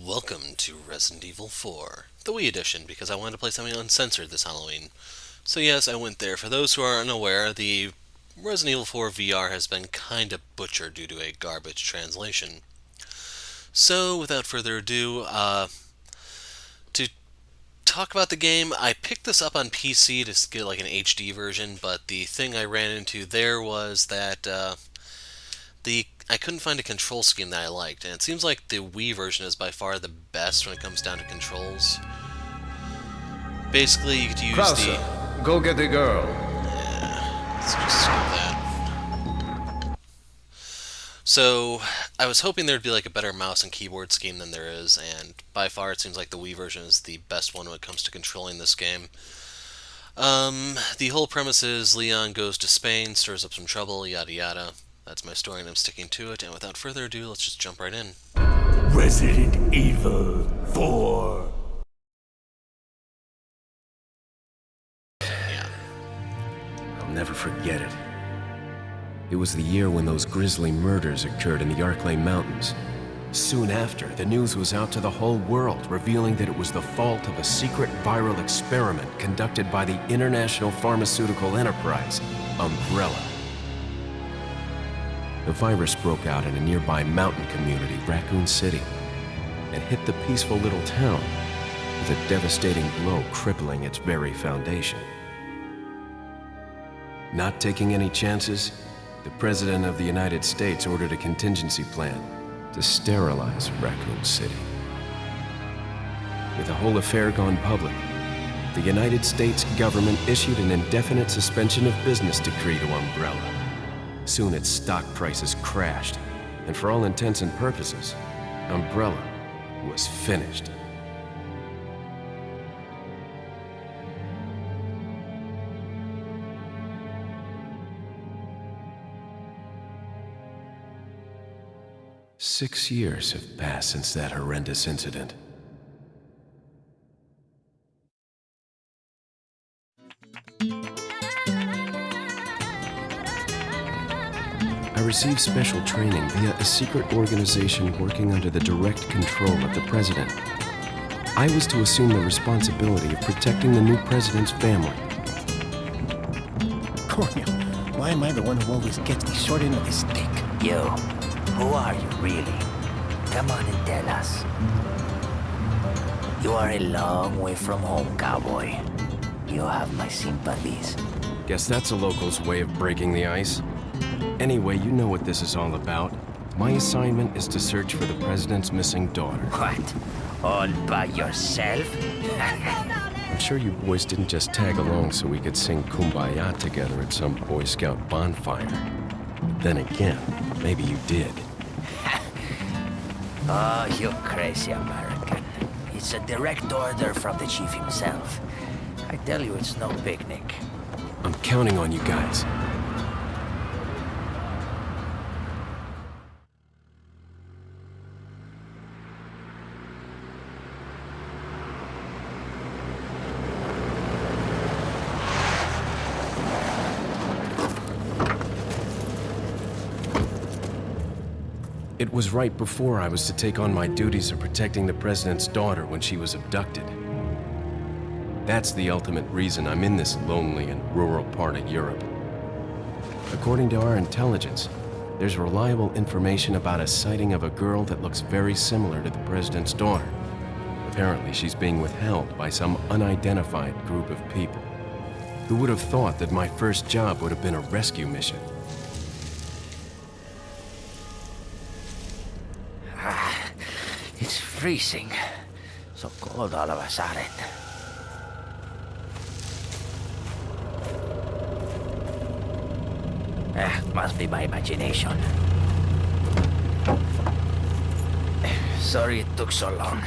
Welcome to Resident Evil 4, the Wii edition, because I wanted to play something uncensored this Halloween. So yes, I went there. For those who are unaware, the Resident Evil 4 VR has been kinda butchered due to a garbage translation. So, without further ado, to talk about the game, I picked this up on PC to get like an HD version, but the thing I ran into there was that I couldn't find a control scheme that I liked, and it seems like the Wii version is by far the best when it comes down to controls. Basically, you get to use Krauser, go get the girl. let's just skip that. So, I was hoping there'd be like a better mouse and keyboard scheme than there is, and by far it seems like the Wii version is the best one when it comes to controlling this game. The whole premise is Leon goes to Spain, stirs up some trouble, yada yada. That's my story and I'm sticking to it, and without further ado, let's just jump right in. Resident Evil 4. Yeah. I'll never forget it. It was the year when those grisly murders occurred in the Arklay Mountains. Soon after, the news was out to the whole world, revealing that it was the fault of a secret viral experiment conducted by the international pharmaceutical enterprise, Umbrella. The virus broke out in a nearby mountain community, Raccoon City, and hit the peaceful little town with a devastating blow crippling its very foundation. Not taking any chances, the President of the United States ordered a contingency plan to sterilize Raccoon City. With the whole affair gone public, the United States government issued an indefinite suspension of business decree to Umbrella. Soon its stock prices crashed, and for all intents and purposes, Umbrella was finished. Six years have passed since that horrendous incident. I received special training via a secret organization working under the direct control of the president. I was to assume the responsibility of protecting the new president's family. Cornel, why am I the one who always gets the short end of the stick? You, who are you really? Come on and tell us. You are a long way from home, cowboy. You have my sympathies. Guess that's a local's way of breaking the ice. Anyway, you know what this is all about. My assignment is to search for the president's missing daughter. What? All by yourself? I'm sure you boys didn't just tag along so we could sing Kumbaya together at some Boy Scout bonfire. But then again, maybe you did. Oh, you crazy American. It's a direct order from the chief himself. I tell you, it's no picnic. I'm counting on you guys. It was right before I was to take on my duties of protecting the president's daughter when she was abducted. That's the ultimate reason I'm in this lonely and rural part of Europe. According to our intelligence, there's reliable information about a sighting of a girl that looks very similar to the president's daughter. Apparently, she's being withheld by some unidentified group of people. Who would have thought that my first job would have been a rescue mission? It's freezing. So cold all of a sudden. Must be my imagination. Sorry it took so long.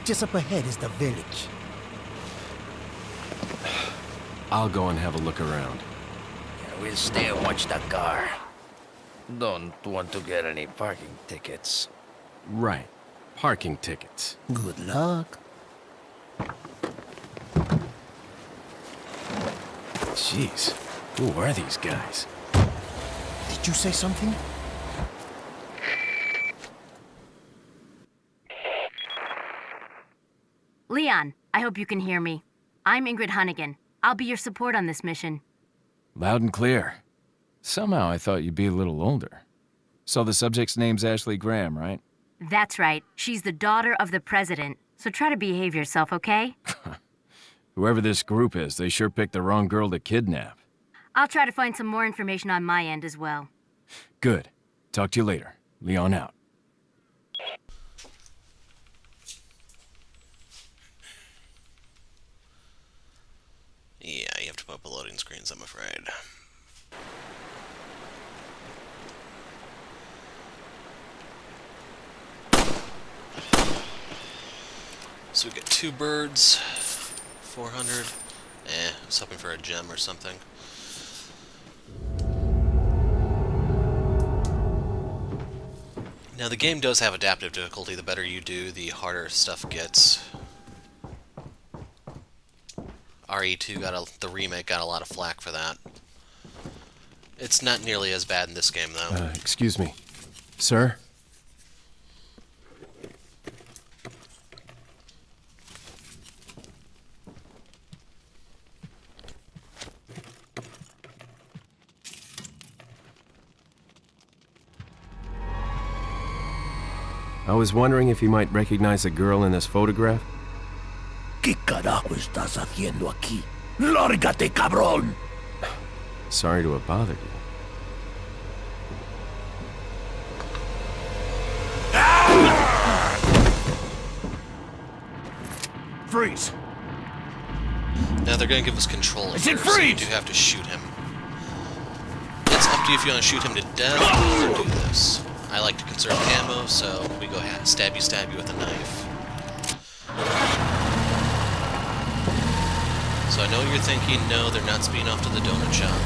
Just up ahead is the village. I'll go and have a look around. Yeah, we'll stay and watch the car. Don't want to get any parking tickets. Right. Parking tickets. Good luck. Jeez. Who are these guys? Did you say something? Leon, I hope you can hear me. I'm Ingrid Hunnigan. I'll be your support on this mission. Loud and clear. Somehow I thought you'd be a little older. So the subject's name's Ashley Graham, right? That's right. She's the daughter of the president. So try to behave yourself, okay? Whoever this group is, they sure picked the wrong girl to kidnap. I'll try to find some more information on my end as well. Good. Talk to you later. Leon out. Yeah, you have to put up loading screens, I'm afraid. So we get 2 birds, 400. I was hoping for a gem or something. Now the game does have adaptive difficulty. The better you do, the harder stuff gets. RE2 the remake got a lot of flack for that. It's not nearly as bad in this game, though. Excuse me. Sir? I was wondering if you might recognize the girl in this photograph? ¿Qué carajo estás haciendo aquí? ¡Lárgate, cabrón! Sorry to have bothered you. Freeze! Now they're going to give us control I here, said so you freeze! do have to shoot him. It's up to you if you want to shoot him to death or do this. I like to conserve ammo, so we go ahead and stab you with a knife. So I know what you're thinking, no, they're not speeding off to the donut shop.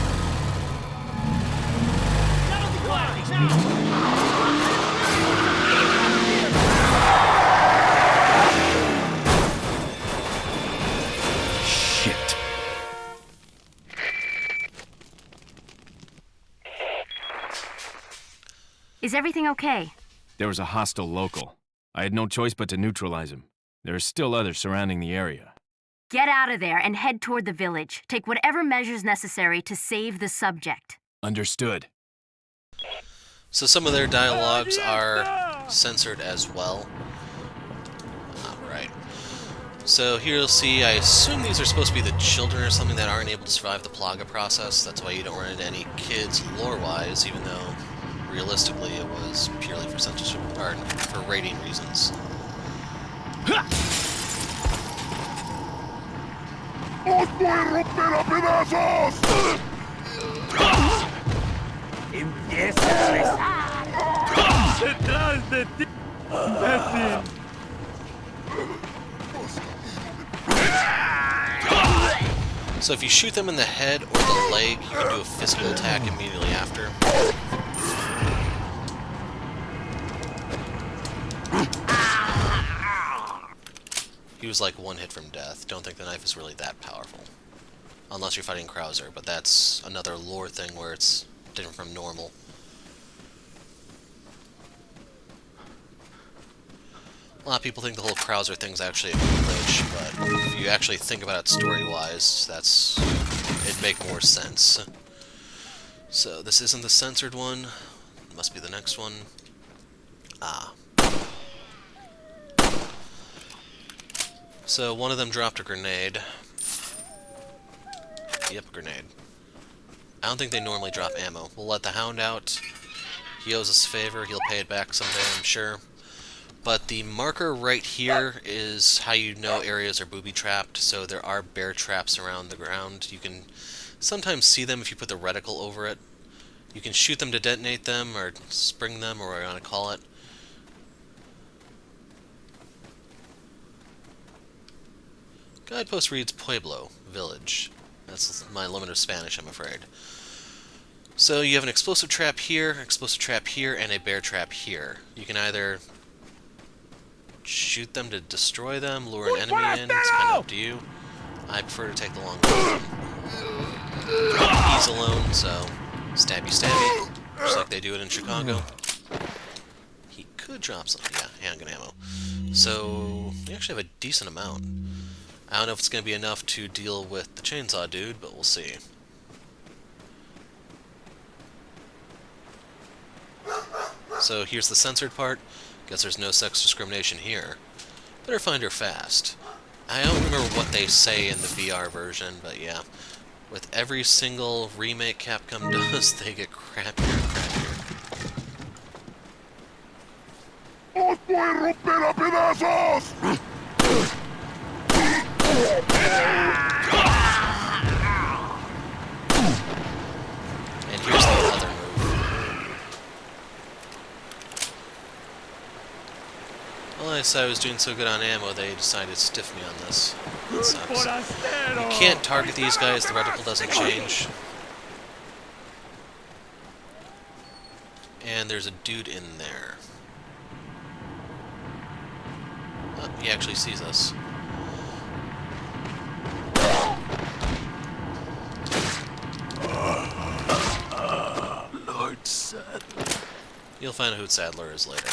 Shit. Is everything okay? There was a hostile local. I had no choice but to neutralize him. There are still others surrounding the area. Get out of there and head toward the village. Take whatever measures necessary to save the subject. Understood. So some of their dialogues are censored as well. Alright. So here you'll see, I assume these are supposed to be the children or something that aren't able to survive the Plaga process. That's why you don't run into any kids lore-wise, even though realistically it was purely for censorship, or for rating reasons. ¡Os voy a romper a pedazos! ¡Empieza a rezar! ¡Detrás de ti! So if you shoot them in the head or the leg, you can do a physical attack immediately after. He was like 1 hit from death. Don't think the knife is really that powerful. Unless you're fighting Krauser, but that's another lore thing where it's different from normal. A lot of people think the whole Krauser thing's actually a glitch, but if you actually think about it story-wise, it'd make more sense. So this isn't the censored one. It must be the next one. Ah. So one of them dropped a grenade. Yep, grenade. I don't think they normally drop ammo. We'll let the Hound out. He owes us a favor. He'll pay it back someday, I'm sure. But the marker right here is how you know areas are booby-trapped. So there are bear traps around the ground. You can sometimes see them if you put the reticle over it. You can shoot them to detonate them, or spring them, or what you want to call it. Guidepost reads Pueblo, village. That's my limit of Spanish, I'm afraid. So you have an explosive trap here, and a bear trap here. You can either shoot them to destroy them, lure an enemy in, it's kind of up to you. I prefer to take the long road. He's alone, so stabby stabby, just like they do it in Chicago. He could drop something, yeah, handgun ammo. So we actually have a decent amount. I don't know if it's going to be enough to deal with the chainsaw dude, but we'll see. So here's the censored part. Guess there's no sex discrimination here. Better find her fast. I don't remember what they say in the VR version, but yeah. With every single remake Capcom does, they get crappier and crappier. ¡Os voy a romper a pedazos! And here's the other move. Well, I said I was doing so good on ammo, they decided to stiff me on this. That sucks. You can't target these guys, the reticle doesn't change. And there's a dude in there. Oh, he actually sees us. Lord Sadler. You'll find out who Sadler is later.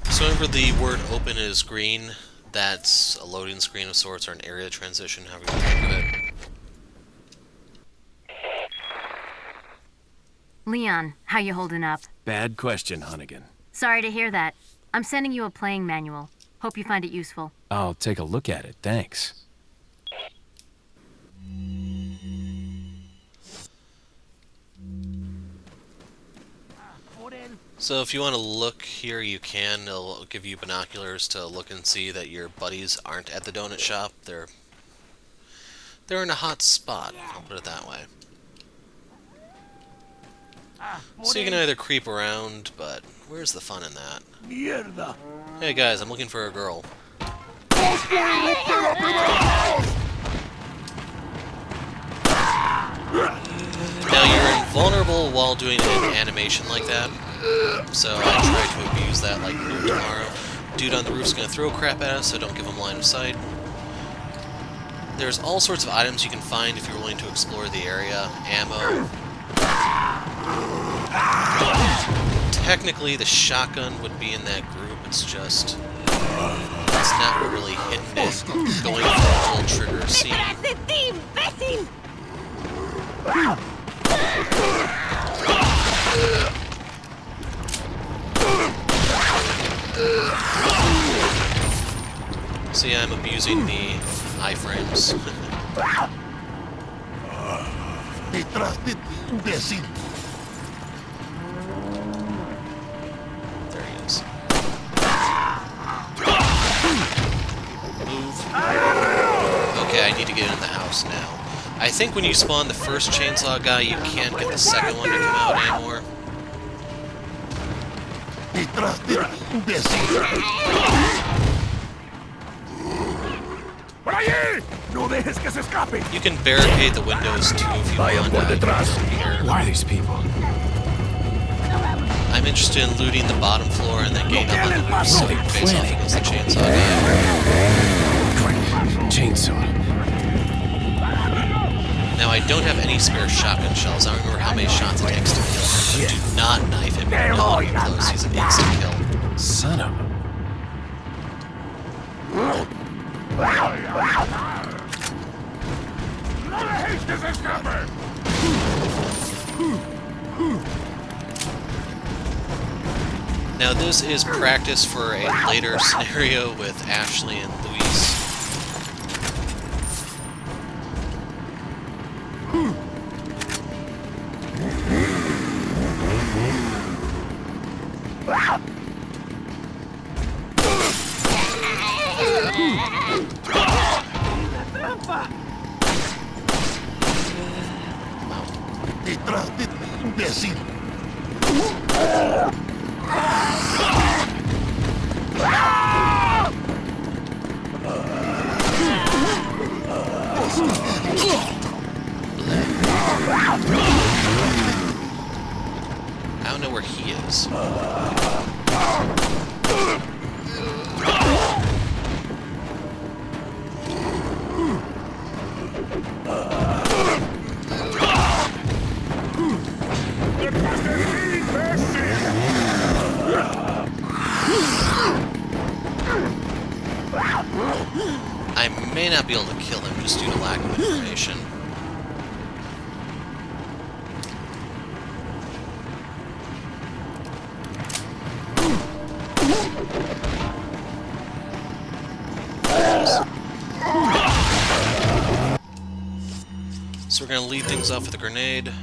So whenever the word open is green, that's a loading screen of sorts, or an area transition, however you think of it. Leon, how you holding up? Bad question, Hunnigan. Sorry to hear that. I'm sending you a playing manual. Hope you find it useful. I'll take a look at it, thanks. So if you want to look here, you can. It'll give you binoculars to look and see that your buddies aren't at the donut shop. They're in a hot spot, I'll put it that way. So you can either creep around, but where's the fun in that? Mierda. Hey guys, I'm looking for a girl. ¡Os voy a romper a pedazos! Now you're invulnerable while doing an animation like that, so I try to abuse that like no tomorrow. Dude on the roof's gonna throw crap at us, so don't give him line of sight. There's all sorts of items you can find if you're willing to explore the area. Ammo. Technically, the shotgun would be in that group, it's just... it's not really hidden in going for a full trigger scene. See, I'm abusing the iframes. Detrás de ti, imbécil. There he is. Move. Okay, I need to get in the house now. I think when you spawn the first chainsaw guy, you can't get the second one to come out anymore. Detrás de ti, imbécil. ¡Por allí! ¡No dejes que se escape! You can barricade the windows too if you want. Who are these people? I'm interested in looting the bottom floor and then getting up on the roof so you can face off against the chainsaw guy. Chainsaw. Now I don't have any spare shotgun shells. I don't remember how many shots it takes to kill him. Do not knife him. You're not even close. He's an instant kill. Son of a... ¡No dejéis que se escape! Now this is practice for a later scenario with Ashley and Luis. Detrás de ti, imbécil. I don't know where he is. I may not be able to kill him just due to lack of information. So we're gonna lead things off with a grenade.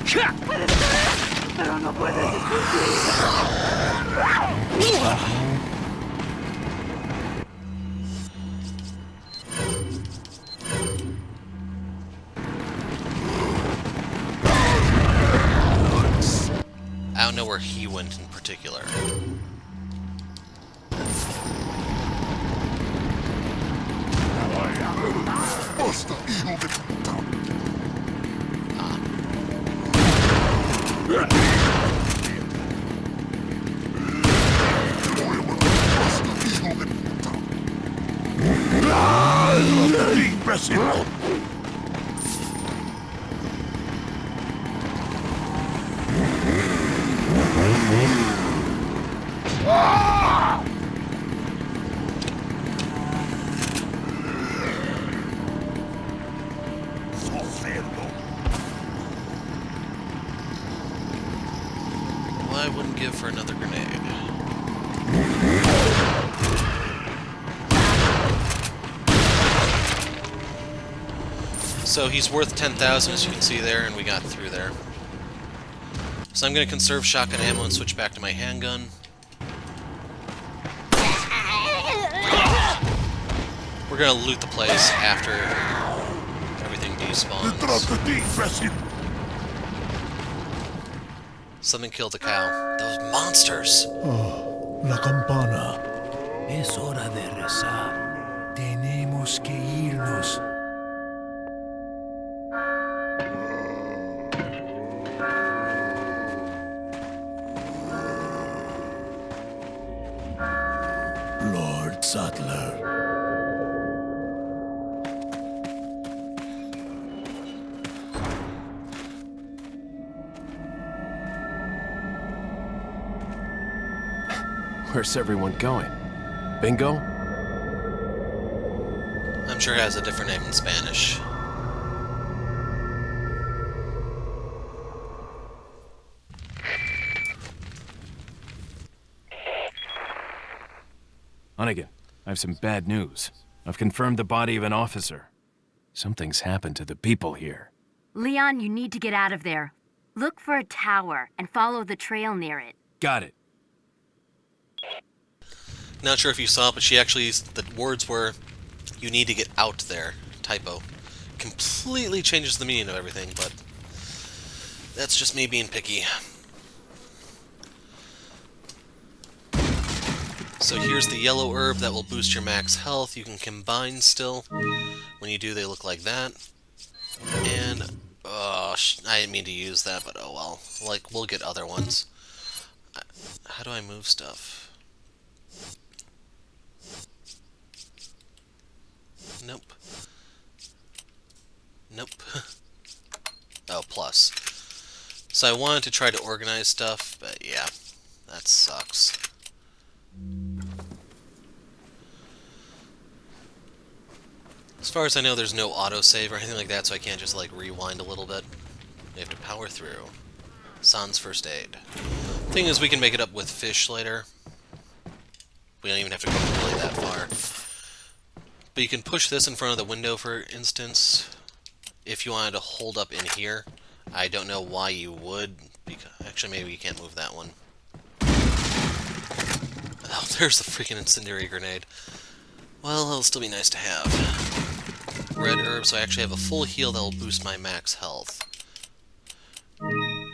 Crap. I don't know where he went in particular. Basta, hijo de puta. Basta, hijo de puta. Imbécil. Well, I wouldn't give for another grenade. So he's worth 10,000, as you can see there, and we got through there. So I'm going to conserve shotgun ammo and switch back to my handgun. We're going to loot the place after everything Detrás despawns. de ti, imbécil. Something killed the cow. Those monsters! La campana. Es hora de rezar. Tenemos que irnos. Lord Sattler. Where's everyone going? Bingo? I'm sure it has a different name in Spanish. Hunnigan, I have some bad news. I've confirmed the body of an officer. Something's happened to the people here. Leon, you need to get out of there. Look for a tower and follow the trail near it. Got it. Not sure if you saw, but she actually, the words were, "You need to get out there." Typo. Completely changes the meaning of everything, but that's just me being picky. So here's the yellow herb that will boost your max health. You can combine still. When you do, they look like that. And, oh, I didn't mean to use that, but oh well. Like, we'll get other ones. How do I move stuff? Nope. Nope. Oh, plus. So I wanted to try to organize stuff, but yeah, that sucks. As far as I know, there's no autosave or anything like that, so I can't just, like, rewind a little bit. You have to power through. Sans first aid. Thing is, we can make it up with fish later. We don't even have to go really that far. But you can push this in front of the window, for instance, if you wanted to hold up in here. I don't know why you would. Because, actually, maybe you can't move that one. Oh, there's the freaking incendiary grenade. Well, it'll still be nice to have. Red herb, so I actually have a full heal that will boost my max health.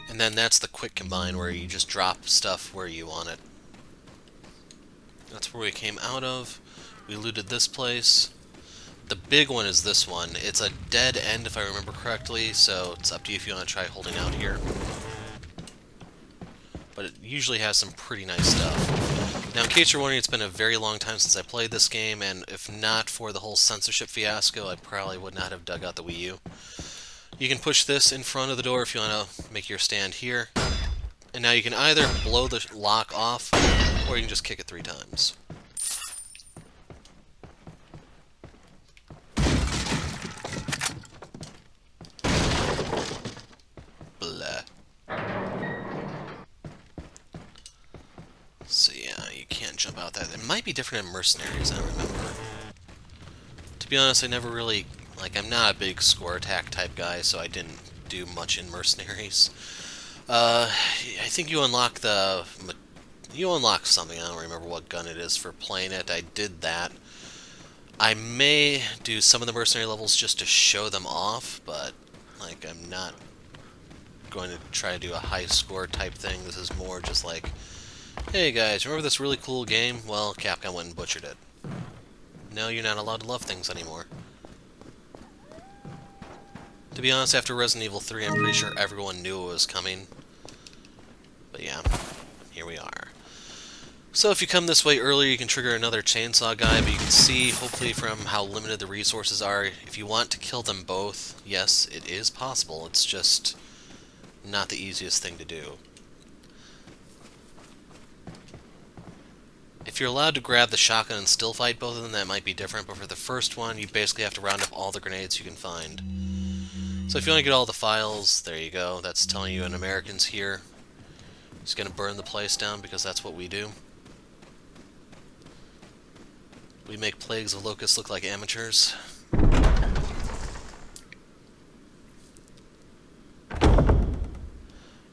And then that's the quick combine, where you just drop stuff where you want it. That's where we came out of. We looted this place. The big one is this one. It's a dead end, if I remember correctly, so it's up to you if you want to try holding out here. But it usually has some pretty nice stuff. Now, in case you're wondering, it's been a very long time since I played this game, and if not for the whole censorship fiasco, I probably would not have dug out the Wii U. You can push this in front of the door if you want to make your stand here. And now you can either blow the lock off, or you can just kick it 3 times. Blah. So yeah, you can't jump out that. It might be different in Mercenaries, I don't remember. To be honest, I never really... Like, I'm not a big score attack type guy, so I didn't do much in Mercenaries. I think you unlock the... You unlock something, I don't remember what gun it is for playing it. I did that. I may do some of the mercenary levels just to show them off, but, like, I'm not going to try to do a high score type thing. This is more just like, hey guys, remember this really cool game? Well, Capcom went and butchered it. No, you're not allowed to love things anymore. To be honest, after Resident Evil 3, I'm pretty sure everyone knew it was coming. But yeah, here we are. So if you come this way earlier, you can trigger another chainsaw guy, but you can see, hopefully from how limited the resources are, if you want to kill them both, yes, it is possible. It's just not the easiest thing to do. If you're allowed to grab the shotgun and still fight both of them, that might be different, but for the first one, you basically have to round up all the grenades you can find. So if you want to get all the files, there you go. That's telling you an American's here. He's going to burn the place down because that's what we do. We make plagues of locusts look like amateurs.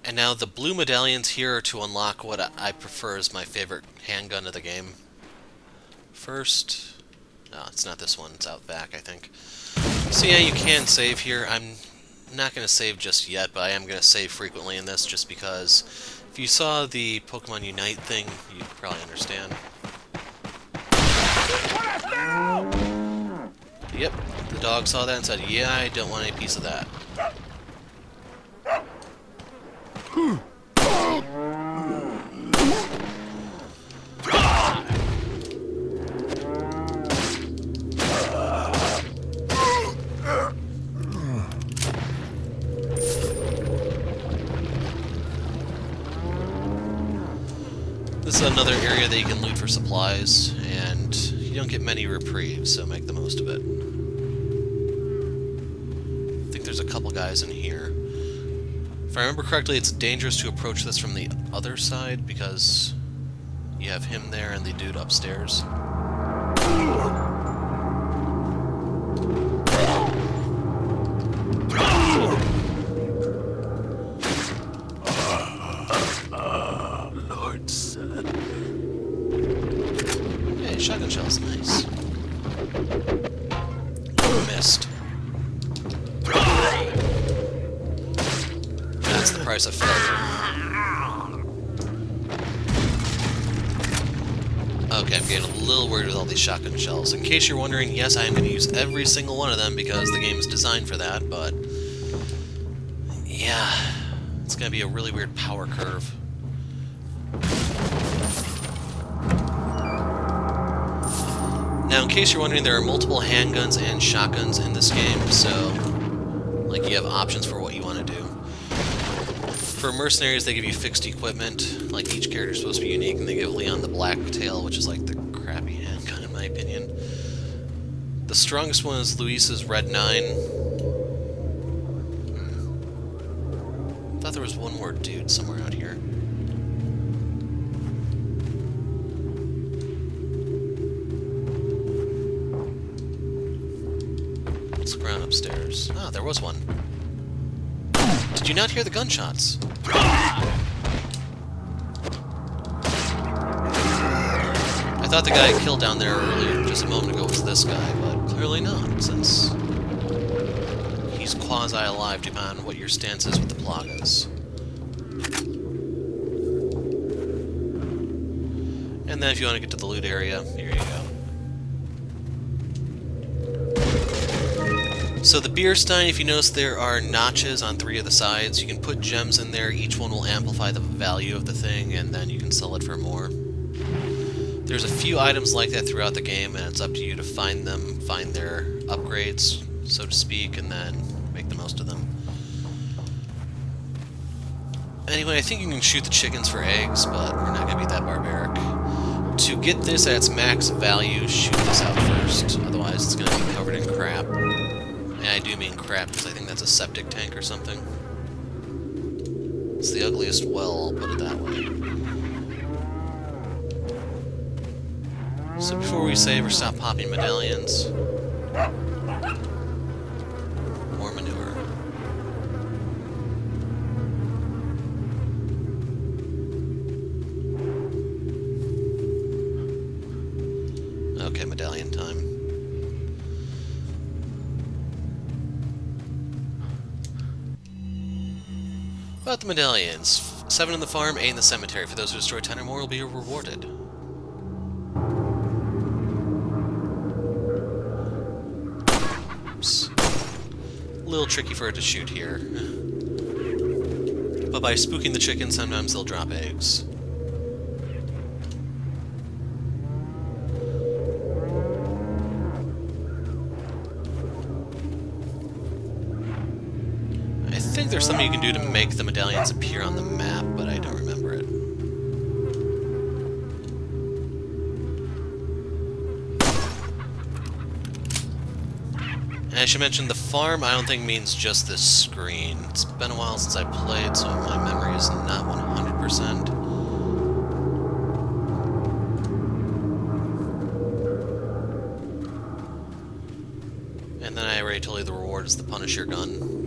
And now the blue medallions here are to unlock what I prefer as my favorite handgun of the game. First... No, it's not this one. It's out back, I think. So yeah, you can save here. I'm not going to save just yet, but I am going to save frequently in this just because if you saw the Pokemon Unite thing, you'd probably understand. Yep, the dog saw that and said, yeah, I don't want any piece of that. This is another area that you can loot for supplies, and you don't get many reprieves, so make the most of it. I think there's a couple guys in here. If I remember correctly, it's dangerous to approach this from the other side, because you have him there and the dude upstairs. Shotgun shell's nice. Missed. That's the price of failure. Okay, I'm getting a little worried with all these shotgun shells. In case you're wondering, yes, I am going to use every single one of them because the game is designed for that, but... yeah, it's going to be a really weird power curve. Now, in case you're wondering, there are multiple handguns and shotguns in this game, so like you have options for what you want to do. For mercenaries, they give you fixed equipment. Like each character is supposed to be unique, and they give Leon the Blacktail, which is like the crappy handgun in my opinion. The strongest one is Luis's Red 9. I thought there was one more dude somewhere out here. Let's look around upstairs. Ah, there was one. Did you not hear the gunshots? I thought the guy I killed down there earlier, just a moment ago, was this guy, but clearly not, since he's quasi-alive depending on what your stance is with the Plagas. And then if you want to get to the loot area, here you go. So the beer stein, if you notice, there are notches on 3 of the sides. You can put gems in there, each one will amplify the value of the thing, and then you can sell it for more. There's a few items like that throughout the game, and it's up to you to find them, find their upgrades, so to speak, and then make the most of them. Anyway, I think you can shoot the chickens for eggs, but we're not going to be that barbaric. To get this at its max value, shoot this out first, otherwise it's going to be covered in crap. And I do mean crap, because I think that's a septic tank or something. It's the ugliest well, I'll put it that way. So before we save or stop popping medallions, more manure. Okay, medallion time. About the medallions. 7 in the farm, 8 in the cemetery. For those who destroy 10 or more will be rewarded. Oops. A little tricky for it to shoot here. But by spooking the chickens, sometimes they'll drop eggs. I think there's something you can do to make the medallions appear on the map, but I don't remember it. And I should mention, the farm I don't think means just this screen. It's been a while since I played, so my memory is not 100%. And then I already told you the reward is the Punisher gun.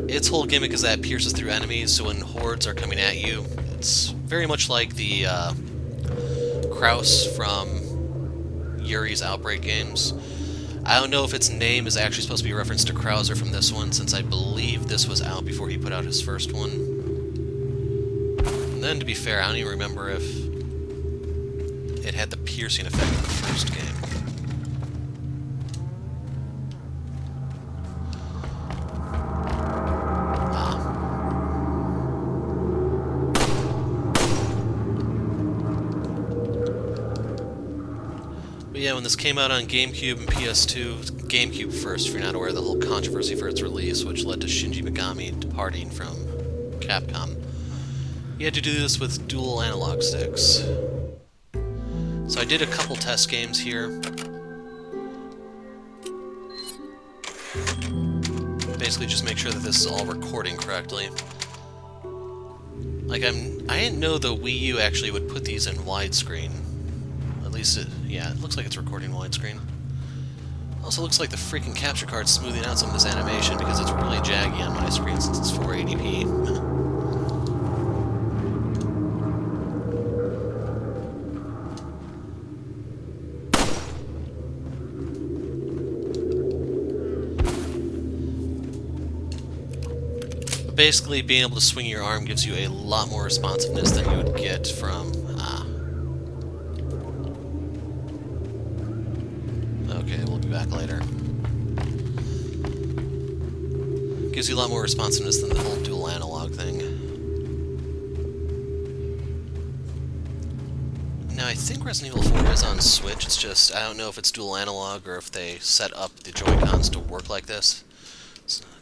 Its whole gimmick is that it pierces through enemies, so when hordes are coming at you, it's very much like the Kraus from Yuri's Outbreak games. I don't know if its name is actually supposed to be a reference to Krauser from this one, since I believe this was out before he put out his first one. And then, to be fair, I don't even remember if it had the piercing effect in the first game. Yeah, when this came out on GameCube and PS2, GameCube first, if you're not aware of the whole controversy for its release, which led to Shinji Mikami departing from Capcom, you had to do this with dual analog sticks. So I did a couple test games here. Basically just make sure that this is all recording correctly. Like, I didn't know the Wii U actually would put these in widescreen. At least yeah, it looks like it's recording widescreen. Also looks like the freaking capture card's smoothing out some of this animation because it's really jaggy on my screen since it's 480p. But basically, being able to swing your arm gives you a lot more responsiveness than you would get from okay, we'll be back later. Gives you a lot more responsiveness than the whole dual analog thing. Now, I think Resident Evil 4 is on Switch, it's just, I don't know if it's dual analog or if they set up the Joy-Cons to work like this.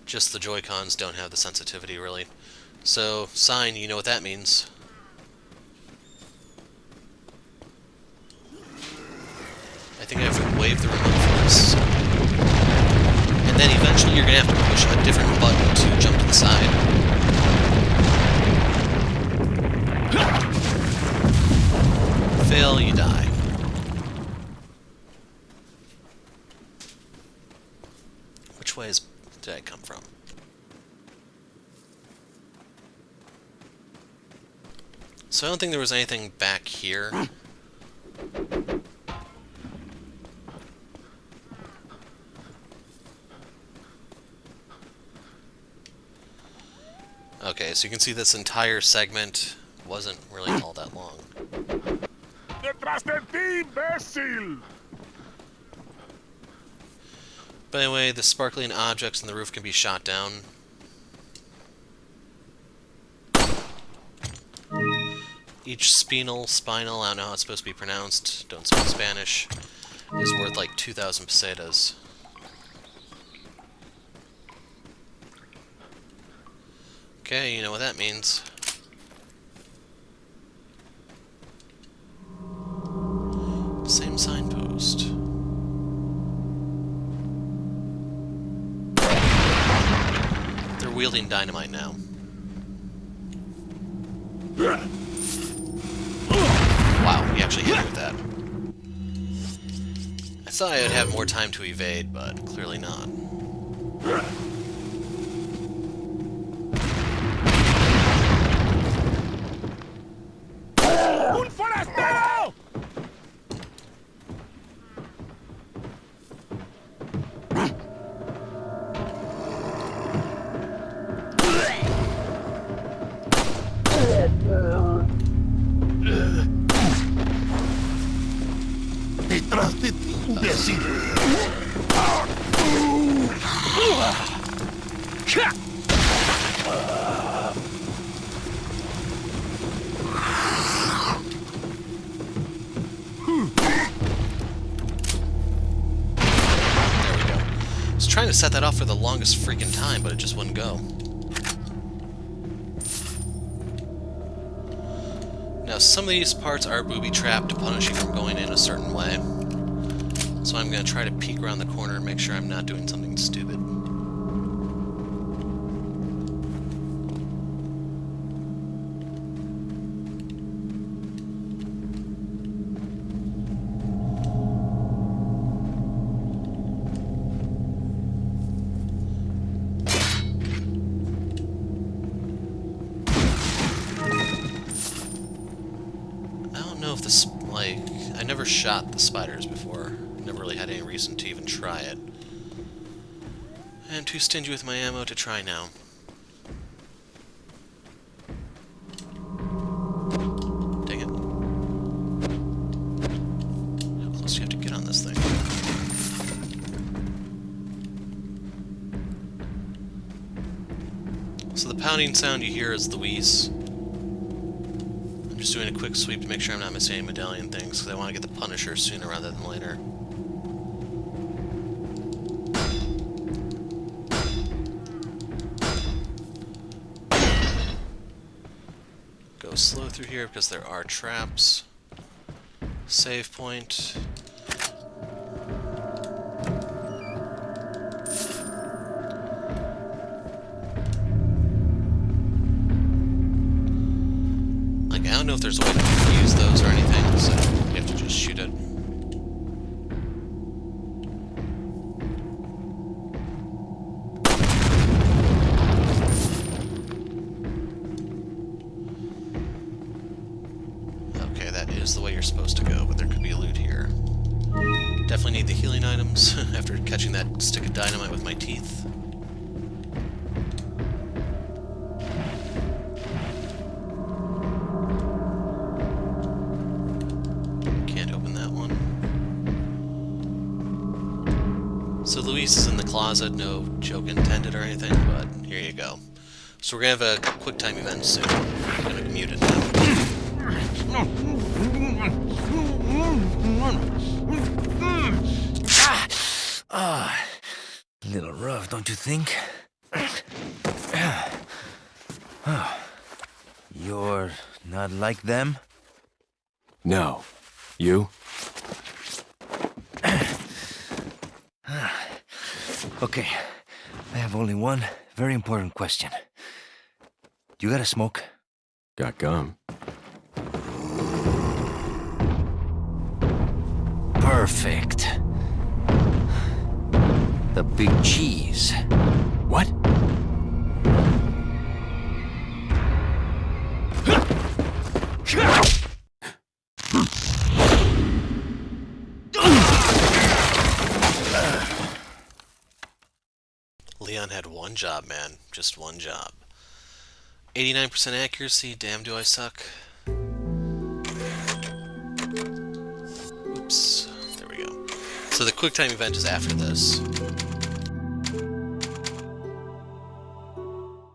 Just the Joy-Cons don't have the sensitivity, really. So, sign, you know what that means. I think I have to wave the remote for this. And then eventually you're going to have to push a different button to jump to the side. Fail, you die. way did I come from? So I don't think there was anything back here. Okay, so you can see this entire segment wasn't really all that long. ¡Detrás de ti, imbécil! But anyway, the sparkling objects on the roof can be shot down. Each spinel, I don't know how it's supposed to be pronounced, don't speak Spanish, is worth like 2,000 pesetas. Okay, you know what that means. Same signpost. They're wielding dynamite now. Wow, he actually hit me with that. I thought I would have more time to evade, but clearly not. ¡Un forastero! Detrás de ti, imbécil. There we go. I was trying to set that off for the longest freaking time, but it just wouldn't go. Now, some of these parts are booby-trapped to punish you from going in a certain way. So I'm going to try to peek around the corner and make sure I'm not doing something stupid. I never shot the spiders before. Never really had any reason to even try it. I'm too stingy with my ammo to try now. Dang it. How close do you have to get on this thing? So the pounding sound you hear is Luis. I'm just doing a quick sweep to make sure I'm not missing any medallion things, because I want to get the Punisher sooner rather than later. Go slow through here because there are traps. Save point. I don't know if there's a way to defuse those or anything, so you have to just shoot it. Okay, that is the way you're supposed to go, but there could be loot here. Definitely need the healing items after catching that stick of dynamite with my teeth. So Luis is in the closet, no joke intended or anything, but here you go. So we're gonna have a quick time event soon. I'm gonna mute it now. Little rough, don't you think? You're not like them? No. You? Okay, I have only one very important question. You got a smoke? Got gum. Perfect. The big cheese. What? Leon had one job, man. Just one job. 89% accuracy. Damn, do I suck. Oops. There we go. So the QuickTime event is after this.